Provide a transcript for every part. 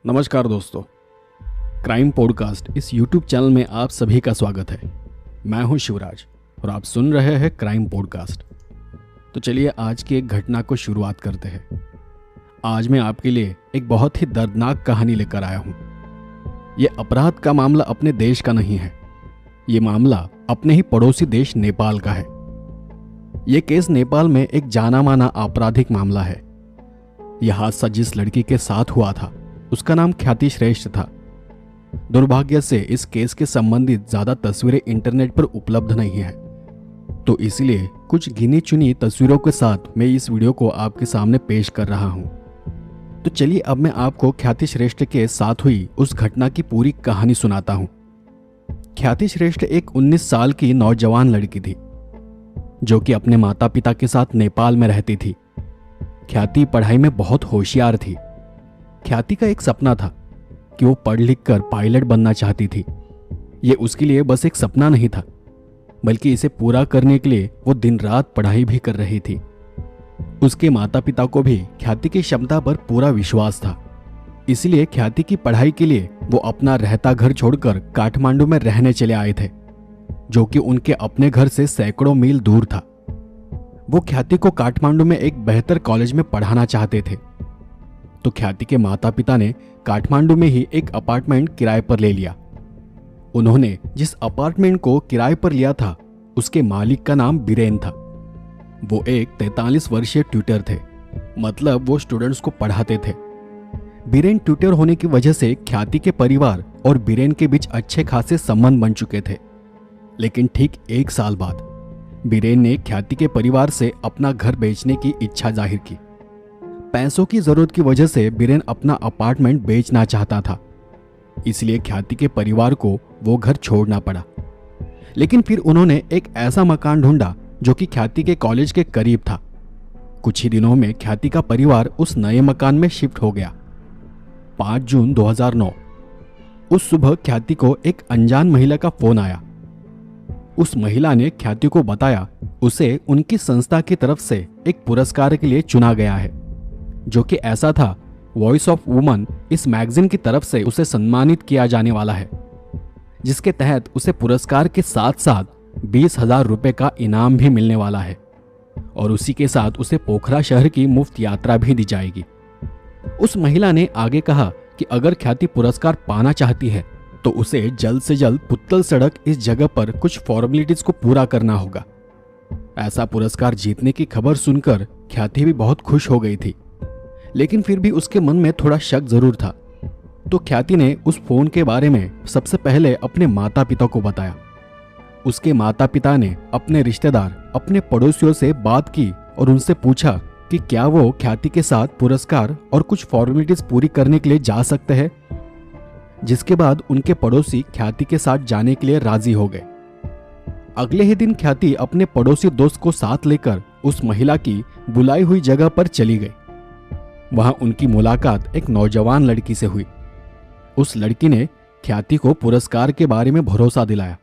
नमस्कार दोस्तों, crime podcast इस यूट्यूब चैनल में आप सभी का स्वागत है। मैं हूं शिवराज और आप सुन रहे हैं क्राइम पॉडकास्ट। तो चलिए आज की एक घटना को शुरुआत करते हैं। आज मैं आपके लिए एक बहुत ही दर्दनाक कहानी लेकर आया हूं। यह अपराध का मामला अपने देश का नहीं है, ये मामला अपने ही पड़ोसी देश नेपाल का है। यह केस नेपाल में एक जाना माना आपराधिक मामला है। यह हादसा जिस लड़की के साथ हुआ था उसका नाम ख्याति श्रेष्ठ था। दुर्भाग्य से इस केस के संबंधित ज्यादा तस्वीरें इंटरनेट पर उपलब्ध नहीं है, तो इसलिए कुछ गिनी चुनी तस्वीरों के साथ मैं इस वीडियो को आपके सामने पेश कर रहा हूं। तो चलिए अब मैं आपको ख्याति श्रेष्ठ के साथ हुई उस घटना की पूरी कहानी सुनाता हूं। ख्याति श्रेष्ठ एक 19 साल की नौजवान लड़की थी जो कि अपने माता पिता के साथ नेपाल में रहती थी। ख्याति पढ़ाई में बहुत होशियार थी। ख्याति का एक सपना था कि वो पढ़ लिख कर पायलट बनना चाहती थी। ये उसके लिए बस एक सपना नहीं था, बल्कि इसे पूरा करने के लिए वो दिन रात पढ़ाई भी कर रही थी। उसके माता पिता को भी ख्याति की क्षमता पर पूरा विश्वास था। इसलिए ख्याति की पढ़ाई के लिए वो अपना रहता घर छोड़कर काठमांडू में रहने चले आए थे, जो कि उनके अपने घर से सैकड़ों मील दूर था। वो ख्याति को काठमांडू में एक बेहतर कॉलेज में पढ़ाना चाहते थे, तो ख्याति के माता पिता ने काठमांडू में ही एक अपार्टमेंट किराए पर ले लिया। उन्होंने जिस अपार्टमेंट को किराए पर लिया था उसके मालिक का नाम बीरेन था। वो एक 43 वर्षीय ट्यूटर थे, मतलब वो स्टूडेंट्स को पढ़ाते थे। बीरेन ट्यूटर होने की वजह से ख्याति के परिवार और बीरेन के बीच अच्छे खासे संबंध बन चुके थे। लेकिन ठीक 1 साल बाद बीरेन ने ख्याति के परिवार से अपना घर बेचने की इच्छा जाहिर की। पैसों की जरूरत की वजह से बीरेन अपना अपार्टमेंट बेचना चाहता था, इसलिए ख्याति के परिवार को वो घर छोड़ना पड़ा। लेकिन फिर उन्होंने एक ऐसा मकान ढूंढा जो कि ख्याति के कॉलेज के करीब था। कुछ ही दिनों में ख्याति का परिवार उस नए मकान में शिफ्ट हो गया। 5 जून 2009 उस सुबह ख्याति को एक अनजान महिला का फोन आया। उस महिला ने ख्याति को बताया उसे उनकी संस्था की तरफ से एक पुरस्कार के लिए चुना गया है, जो कि ऐसा था, वॉइस ऑफ वुमन इस मैगजीन की तरफ से उसे सम्मानित किया जाने वाला है, जिसके तहत उसे पुरस्कार के साथ साथ 20,000 रुपए का इनाम भी मिलने वाला है और उसी के साथ उसे पोखरा शहर की मुफ्त यात्रा भी दी जाएगी। उस महिला ने आगे कहा कि अगर ख्याति पुरस्कार पाना चाहती है तो उसे जल्द से जल्द पुत्तल सड़क इस जगह पर कुछ फॉर्मेलिटीज को पूरा करना होगा। ऐसा पुरस्कार जीतने की खबर सुनकर ख्याति भी बहुत खुश हो गई थी, लेकिन फिर भी उसके मन में थोड़ा शक जरूर था। तो ख्याति ने उस फोन के बारे में सबसे पहले अपने माता पिता को बताया। उसके माता पिता ने अपने रिश्तेदार, अपने पड़ोसियों से बात की और उनसे पूछा कि क्या वो ख्याति के साथ पुरस्कार और कुछ फॉर्मेलिटीज पूरी करने के लिए जा सकते हैं, जिसके बाद उनके पड़ोसी ख्याति के साथ जाने के लिए राजी हो गए। अगले ही दिन ख्याति अपने पड़ोसी दोस्त को साथ लेकर उस महिला की बुलाई हुई जगह पर चली गई। वहां उनकी मुलाकात एक नौजवान लड़की से हुई। उस लड़की ने ख्याति को पुरस्कार के बारे में भरोसा दिलाया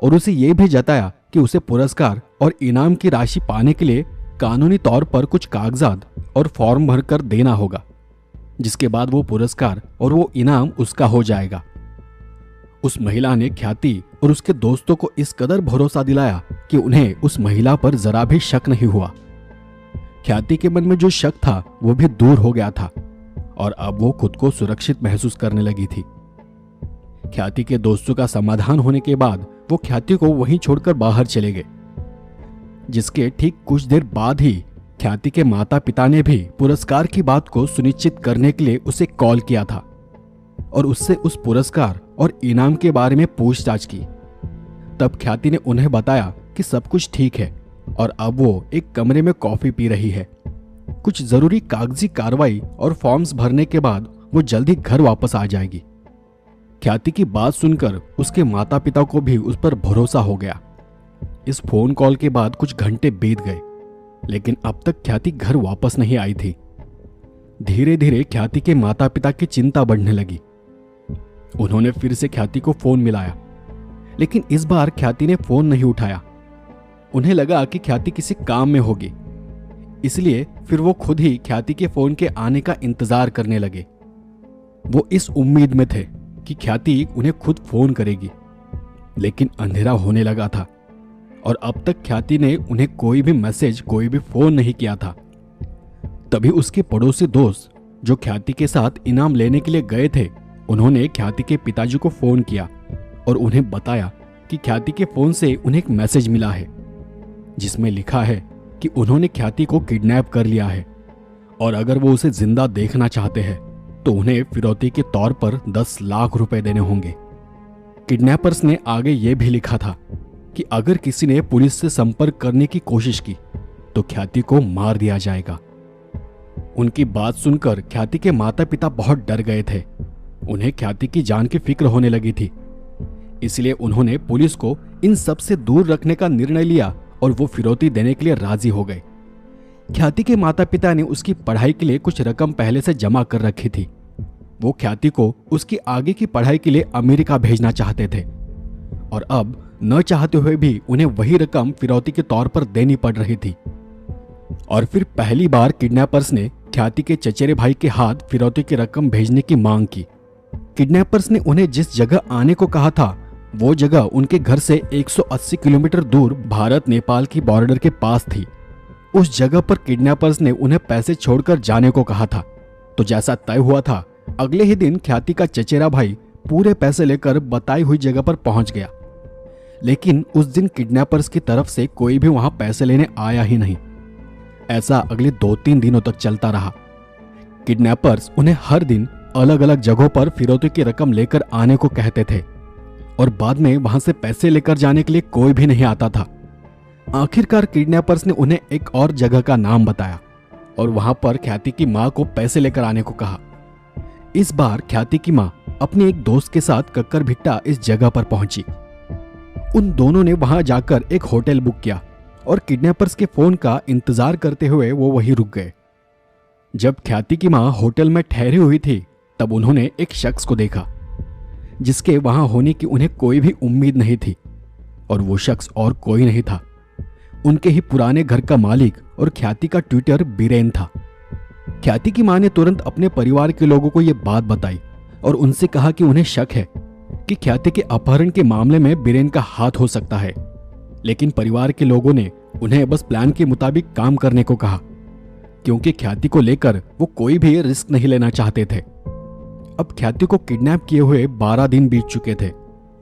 और उसे यह भी जताया कि उसे पुरस्कार और इनाम की राशि पाने के लिए कानूनी तौर पर कुछ कागजात और फॉर्म भरकर देना होगा, जिसके बाद वो पुरस्कार और वो इनाम उसका हो जाएगा। उस महिला ने ख्याति और उसके दोस्तों को इस कदर भरोसा दिलाया कि उन्हें उस महिला पर जरा भी शक नहीं हुआ। ख्याति के मन में जो शक था वो भी दूर हो गया था और अब वो खुद को सुरक्षित महसूस करने लगी थी। ख्याति के दोस्तों का समाधान होने के बाद वो ख्याति को वहीं छोड़कर बाहर चले गए, जिसके ठीक कुछ देर बाद ही ख्याति के माता पिता ने भी पुरस्कार की बात को सुनिश्चित करने के लिए उसे कॉल किया था और उससे उस पुरस्कार और इनाम के बारे में पूछताछ की। तब ख्याति ने उन्हें बताया कि सब कुछ ठीक है और अब वो एक कमरे में कॉफी पी रही है। कुछ जरूरी कागजी कार्रवाई और फॉर्म्स भरने के बाद वो जल्दी घर वापस आ जाएगी। ख्याति की बात सुनकर उसके माता पिता को भी उस पर भरोसा हो गया। इस फोन कॉल के बाद कुछ घंटे बीत गए, लेकिन अब तक ख्याति घर वापस नहीं आई थी। धीरे धीरे ख्याति के माता पिता की चिंता बढ़ने लगी। उन्होंने फिर से ख्याति को फोन मिलाया, लेकिन इस बार ख्याति ने फोन नहीं उठाया। उन्हें लगा कि ख्याति किसी काम में होगी, इसलिए फिर वो खुद ही ख्याति के फोन के आने का इंतजार करने लगे। वो इस उम्मीद में थे कि ख्याति उन्हें खुद फोन करेगी, लेकिन अंधेरा होने लगा था और अब तक ख्याति ने उन्हें कोई भी मैसेज, कोई भी फोन नहीं किया था। तभी उसके पड़ोसी दोस्त जो ख्याति के साथ इनाम लेने के लिए गए थे, उन्होंने ख्याति के पिताजी को फोन किया और उन्हें बताया कि ख्याति के फोन से उन्हें एक मैसेज मिला है जिसमें लिखा है कि उन्होंने ख्याति को किडनैप कर लिया है और अगर वो उसे जिंदा देखना चाहते हैं तो उन्हें फिरौती के तौर पर 10 लाख रुपए देने होंगे। किडनैपर्स ने आगे ये भी लिखा था कि अगर किसी ने पुलिस से संपर्क करने की कोशिश की तो ख्याति को मार दिया जाएगा। उनकी बात सुनकर ख्याति के माता पिता बहुत डर गए थे। उन्हें ख्याति की जान की फिक्र होने लगी थी, इसलिए उन्होंने पुलिस को इन सब से दूर रखने का निर्णय लिया और वो फिरौती देने के लिए राजी हो गए। ख्याति के माता पिता ने उसकी पढ़ाई के लिए कुछ रकम पहले से जमा कर रखी थी। वो ख्याति को उसकी आगे की पढ़ाई के लिए अमेरिका भेजना चाहते थे और अब न चाहते हुए भी उन्हें वही रकम फिरौती के तौर पर देनी पड़ रही थी। और फिर पहली बार किडनैपर्स ने ख्याति के चचेरे भाई के हाथ फिरौती की रकम भेजने की मांग की। किडनैपर्स ने उन्हें जिस जगह आने को कहा था वो जगह उनके घर से 180 किलोमीटर दूर भारत नेपाल की बॉर्डर के पास थी। उस जगह पर किडनैपर्स ने उन्हें पैसे छोड़कर जाने को कहा था। तो जैसा तय हुआ था, अगले ही दिन ख्याति का चचेरा भाई पूरे पैसे लेकर बताई हुई जगह पर पहुंच गया। लेकिन उस दिन किडनैपर्स की तरफ से कोई भी वहां पैसे लेने आया ही नहीं। ऐसा अगले 2-3 दिनों तक चलता रहा। किडनैपर्स उन्हें हर दिन अलग अलग जगहों पर फिरौती की रकम लेकर आने को कहते थे और बाद में वहां से पैसे लेकर जाने के लिए कोई भी नहीं आता था। आखिरकार किडनैपर्स ने उन्हें एक और जगह का नाम बताया और वहां पर ख्याति की मां को पैसे लेकर आने को कहा। इस बार ख्याति की मां अपने एक दोस्त के साथ कक्कर भिट्टा इस जगह पर पहुंची। उन दोनों ने वहां जाकर एक होटल बुक किया और किडनैपर्स के फोन का इंतजार करते हुए वो वहीं रुक गए। जब ख्याति की मां होटल में ठहरी हुई थी तब उन्होंने एक शख्स को देखा जिसके वहां होने की उन्हें कोई भी उम्मीद नहीं थी और वो शख्स और कोई नहीं था, उनके ही पुराने घर का मालिक और ख्याति का ट्यूटर बीरेन था। ख्याति की मां ने तुरंत अपने परिवार के लोगों को यह बात बताई और उनसे कहा कि उन्हें शक है कि ख्याति के अपहरण के मामले में बीरेन का हाथ हो सकता है। लेकिन परिवार के लोगों ने उन्हें बस प्लान के मुताबिक काम करने को कहा क्योंकि ख्याति को लेकर वो कोई भी रिस्क नहीं लेना चाहते थे। अब ख्याति को किडनैप किए हुए 12 दिन बीत चुके थे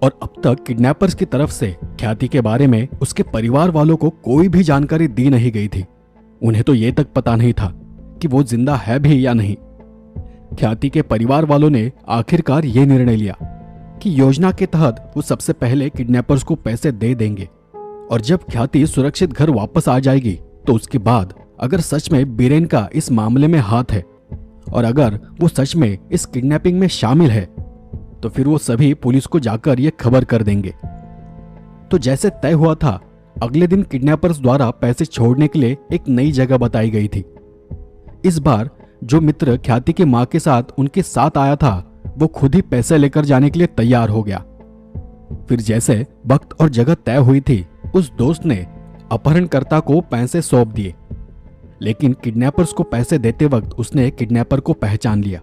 और अब तक किडनैपर्स की तरफ से ख्याति के बारे में उसके परिवार वालों को कोई भी जानकारी दी नहीं गई थी। उन्हें तो ये तक पता नहीं था कि वो जिंदा है भी या नहीं। ख्याति के परिवार वालों ने आखिरकार ये निर्णय लिया कि योजना के तहत वो सबसे पहले किडनैपर्स को पैसे दे देंगे और जब ख्याति सुरक्षित घर वापस आ जाएगी तो उसके बाद अगर सच में बीरेन का इस मामले में हाथ है और अगर वो सच में इस किडनैपिंग में शामिल है तो फिर वो सभी पुलिस को जाकर ये खबर कर देंगे। तो जैसे तय हुआ था, अगले दिन किडनैपर्स द्वारा पैसे छोड़ने के लिए एक नई जगह बताई गई थी। इस बार जो मित्र ख्याति की मां के साथ उनके साथ आया था वो खुद ही पैसे लेकर जाने के लिए तैयार हो गया। फिर जैसे वक्त और जगह तय हुई थी, उस दोस्त ने अपहरणकर्ता को पैसे सौंप दिए, लेकिन किडनैपर्स को पैसे देते वक्त उसने किडनैपर को पहचान लिया।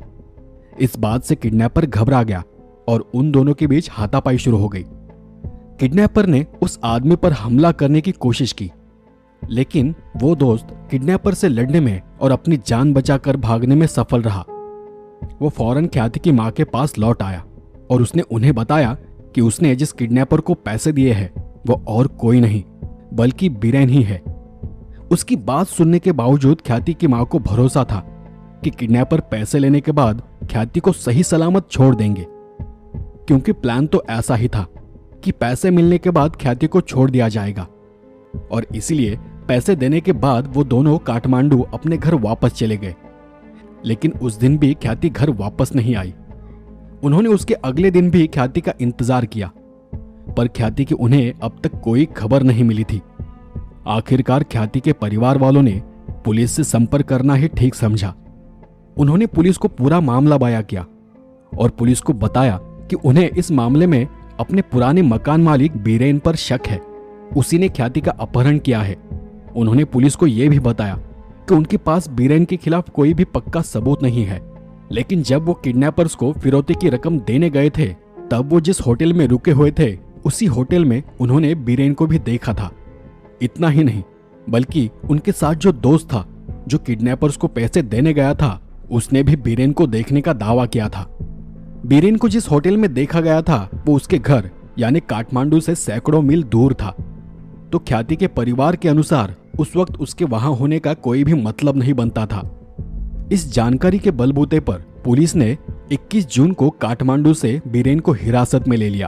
इस बात से किडनैपर घबरा गया और उन दोनों के बीच हाथापाई शुरू हो गई। किडनैपर ने उस आदमी पर हमला करने की कोशिश की, लेकिन वो दोस्त किडनैपर से लड़ने में और अपनी जान बचाकर भागने में सफल रहा। वो फौरन ख्याति की मां के पास लौट आया और उसने उन्हें बताया कि उसने जिस किडनैपर को पैसे दिए हैं वो और कोई नहीं बल्कि बीरेन ही है। उसकी बात सुनने के बावजूद ख्याति की मां को भरोसा था कि किडनैपर पैसे लेने के बाद ख्याति को सही सलामत छोड़ देंगे, क्योंकि प्लान तो ऐसा ही था कि पैसे मिलने के बाद ख्याति को छोड़ दिया जाएगा। और इसीलिए पैसे देने के बाद वो दोनों काठमांडू अपने घर वापस चले गए। लेकिन उस दिन भी ख्याति घर वापस नहीं आई। उन्होंने उसके अगले दिन भी ख्याति का इंतजार किया, पर ख्याति की उन्हें अब तक कोई खबर नहीं मिली थी। आखिरकार ख्याति के परिवार वालों ने पुलिस से संपर्क करना ही ठीक समझा। उन्होंने पुलिस को पूरा मामला बयां किया और पुलिस को बताया कि उन्हें इस मामले में अपने पुराने मकान मालिक बीरेन पर शक है, उसी ने ख्याति का अपहरण किया है। उन्होंने पुलिस को यह भी बताया कि उनके पास बीरेन के खिलाफ कोई भी पक्का सबूत नहीं है लेकिन जब वो किडनैपर्स को फिरौती की रकम देने गए थे, तब वो जिस होटल में रुके हुए थे उसी होटल में उन्होंने बीरेन को भी देखा था। इतना ही नहीं, बल्कि उनके साथ जो दोस्त था जो किडनैपर्स को पैसे देने गया था, उसने भी बीरेन को देखने का दावा किया था। बीरेन को जिस होटल में देखा गया था वो उसके घर यानी काठमांडू से सैकड़ों मील दूर था। तो ख्याति के परिवार के अनुसार उस वक्त उसके वहां होने का कोई भी मतलब नहीं बनता था। इस जानकारी के बलबूते पर पुलिस ने 21 जून को काठमांडू से बीरेन को हिरासत में ले लिया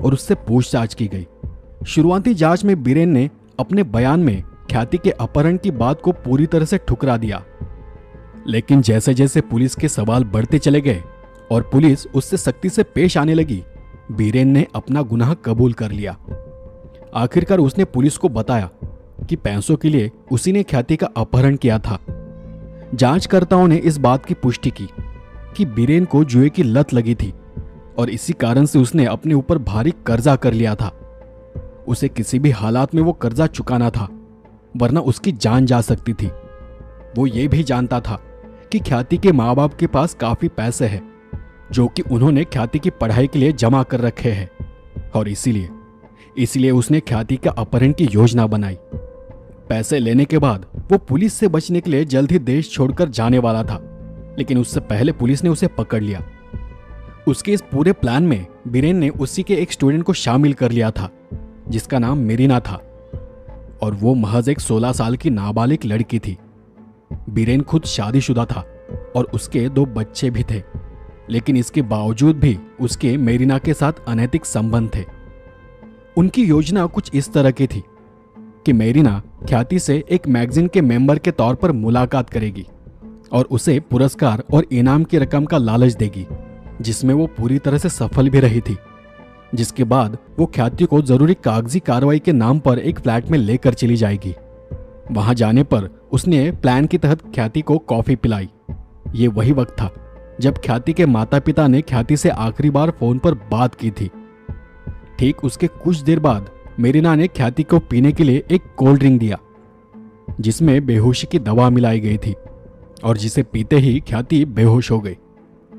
और उससे पूछताछ की गई। शुरुआती जांच में बीरेन ने अपने बयान में ख्याति के अपहरण की बात को पूरी तरह से ठुकरा दिया, लेकिन जैसे जैसे पुलिस के सवाल बढ़ते चले गए और पुलिस उससे सख्ती से पेश आने लगी, बीरेन ने अपना गुनाह कबूल कर लिया। आखिरकार उसने पुलिस को बताया कि पैसों के लिए उसी ने ख्याति का अपहरण किया था। जांचकर्ताओं ने इस बात की पुष्टि की कि बीरेन को जुए की लत लगी थी और इसी कारण से उसने अपने ऊपर भारी कर्जा कर लिया था। उसे किसी भी हालात में वो कर्जा चुकाना था, वरना उसकी जान जा सकती थी। वो ये भी जानता था कि ख्याति के माँ बाप के पास काफी पैसे हैं जो कि उन्होंने ख्याति की पढ़ाई के लिए जमा कर रखे हैं, और इसीलिए उसने ख्याति का अपहरण की योजना बनाई। पैसे लेने के बाद वो पुलिस से बचने के लिए जल्द ही देश छोड़कर जाने वाला था, लेकिन उससे पहले पुलिस ने उसे पकड़ लिया। उसके इस पूरे प्लान में बीरेन ने उसी के एक स्टूडेंट को शामिल कर लिया था जिसका नाम मेरिना था, और वो महज एक 16 साल की नाबालिग लड़की थी। बीरेन खुद शादीशुदा था और उसके 2 बच्चे भी थे, लेकिन इसके बावजूद भी उसके मेरिना के साथ अनैतिक संबंध थे। उनकी योजना कुछ इस तरह की थी कि मेरिना ख्याति से एक मैगजीन के मेंबर के तौर पर मुलाकात करेगी और उसे पुरस्कार और इनाम की रकम का लालच देगी, जिसमें वो पूरी तरह से सफल भी रही थी। जिसके बाद वो ख्याति को जरूरी कागजी कार्रवाई के नाम पर एक फ्लैट में लेकर चली जाएगी। वहां जाने पर उसने प्लान के तहत ख्याति को कॉफी पिलाई। ये वही वक्त था जब ख्याति के माता पिता ने ख्याति से आखिरी बार फोन पर बात की थी। ठीक उसके कुछ देर बाद मेरिना ने ख्याति को पीने के लिए एक कोल्ड ड्रिंक दिया जिसमें बेहोशी की दवा मिलाई गई थी, और जिसे पीते ही ख्याति बेहोश हो गई।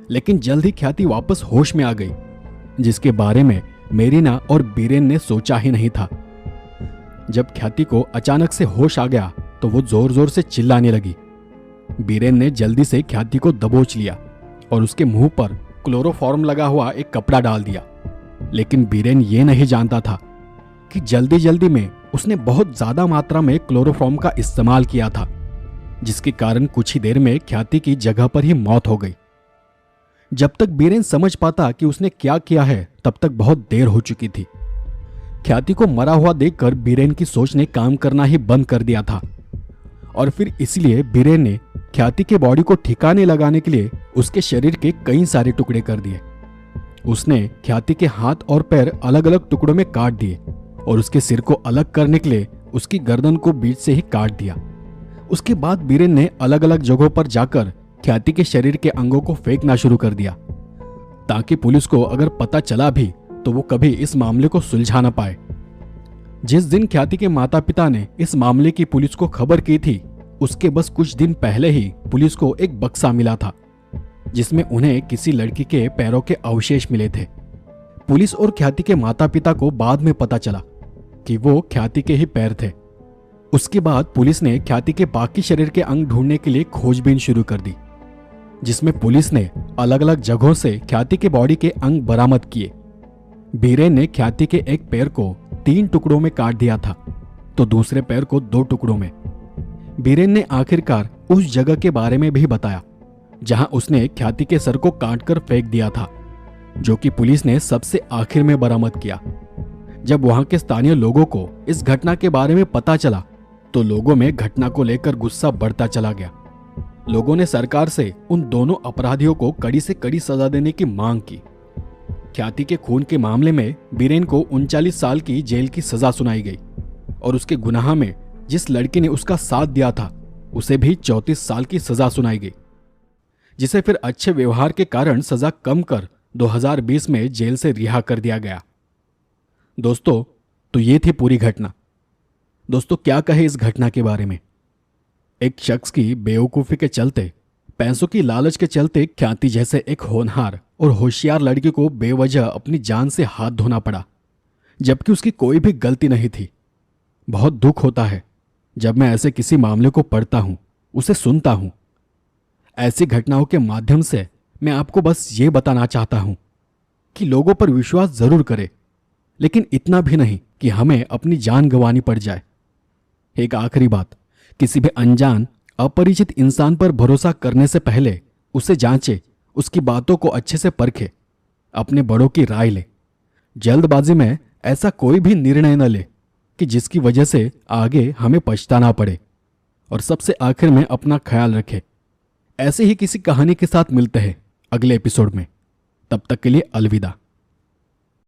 लेकिन जल्द ही ख्याति वापस होश में आ गई, जिसके बारे में मेरिना और बीरेन ने सोचा ही नहीं था। जब ख्याति को अचानक से होश आ गया तो वो जोर जोर से चिल्लाने लगी। बीरेन ने जल्दी से ख्याति को दबोच लिया और उसके मुंह पर क्लोरोफॉर्म लगा हुआ एक कपड़ा डाल दिया। लेकिन बीरेन ये नहीं जानता था कि जल्दी जल्दी में उसने बहुत ज्यादा मात्रा में क्लोरोफॉर्म का इस्तेमाल किया था, जिसके कारण कुछ ही देर में ख्याति की जगह पर ही मौत हो गई। जब तक बीरेन समझ पाता कि उसने क्या किया है, तब तक बहुत देर हो चुकी थी। ख्याति को मरा हुआ देखकर बीरेन की सोच ने काम करना ही बंद कर दिया था, और फिर इसलिए बीरेन ने ख्याति के बॉडी को ठिकाने लगाने के लिए उसके शरीर के कई सारे टुकड़े कर दिए। उसने ख्याति के हाथ और पैर अलग अलग टुकड़ों में काट दिए और उसके सिर को अलग करने के लिए उसकी गर्दन को बीच से ही काट दिया। उसके बाद बीरेन ने अलग अलग जगहों पर जाकर ख्याति के शरीर के अंगों को फेंकना शुरू कर दिया, ताकि पुलिस को अगर पता चला भी तो वो कभी इस मामले को सुलझा ना पाए। जिस दिन ख्याति के माता पिता ने इस मामले की पुलिस को खबर की थी, उसके बस कुछ दिन पहले ही पुलिस को एक बक्सा मिला था जिसमें उन्हें किसी लड़की के पैरों के अवशेष मिले थे। पुलिस और ख्याति के माता पिता को बाद में पता चला कि वो ख्याति के ही पैर थे। उसके बाद पुलिस ने ख्याति के बाकी शरीर के अंग ढूंढने के लिए खोजबीन शुरू कर दी, जिसमें पुलिस ने अलग अलग जगहों से ख्याति के बॉडी के अंग बरामद किए। बीरेन ने ख्याति के एक पैर को 3 टुकड़ों में काट दिया था, तो दूसरे पैर को 2 टुकड़ों में। बीरेन ने आखिरकार उस जगह के बारे में भी बताया जहां उसने ख्याति के सर को काटकर फेंक दिया था, जो कि पुलिस ने सबसे आखिर में बरामद किया। जब वहां के स्थानीय लोगों को इस घटना के बारे में पता चला तो लोगों में घटना को लेकर गुस्सा बढ़ता चला गया। लोगों ने सरकार से उन दोनों अपराधियों को कड़ी से कड़ी सजा देने की मांग की। ख्याति के खून के मामले में बीरेन को 39 साल की जेल की सजा सुनाई गई और उसके गुनाह में जिस लड़की ने उसका साथ दिया था उसे भी 34 साल की सजा सुनाई गई, जिसे फिर अच्छे व्यवहार के कारण सजा कम कर 2020 में जेल से रिहा कर दिया गया। दोस्तों, तो ये थी पूरी घटना। दोस्तों, क्या कहे इस घटना के बारे में। एक शख्स की बेवकूफ़ी के चलते पैसों की लालच के चलते ख्याति जैसे एक होनहार और होशियार लड़के को बेवजह अपनी जान से हाथ धोना पड़ा, जबकि उसकी कोई भी गलती नहीं थी। बहुत दुख होता है जब मैं ऐसे किसी मामले को पढ़ता हूं, उसे सुनता हूं। ऐसी घटनाओं के माध्यम से मैं आपको बस ये बताना चाहता हूं कि लोगों पर विश्वास जरूर करें, लेकिन इतना भी नहीं कि हमें अपनी जान गंवानी पड़ जाए। एक आखिरी बात, किसी भी अनजान अपरिचित इंसान पर भरोसा करने से पहले उसे जांचे, उसकी बातों को अच्छे से परखे, अपने बड़ों की राय ले। जल्दबाजी में ऐसा कोई भी निर्णय न ले कि जिसकी वजह से आगे हमें पछताना पड़े। और सबसे आखिर में अपना ख्याल रखे। ऐसे ही किसी कहानी के साथ मिलते हैं अगले एपिसोड में। तब तक के लिए अलविदा।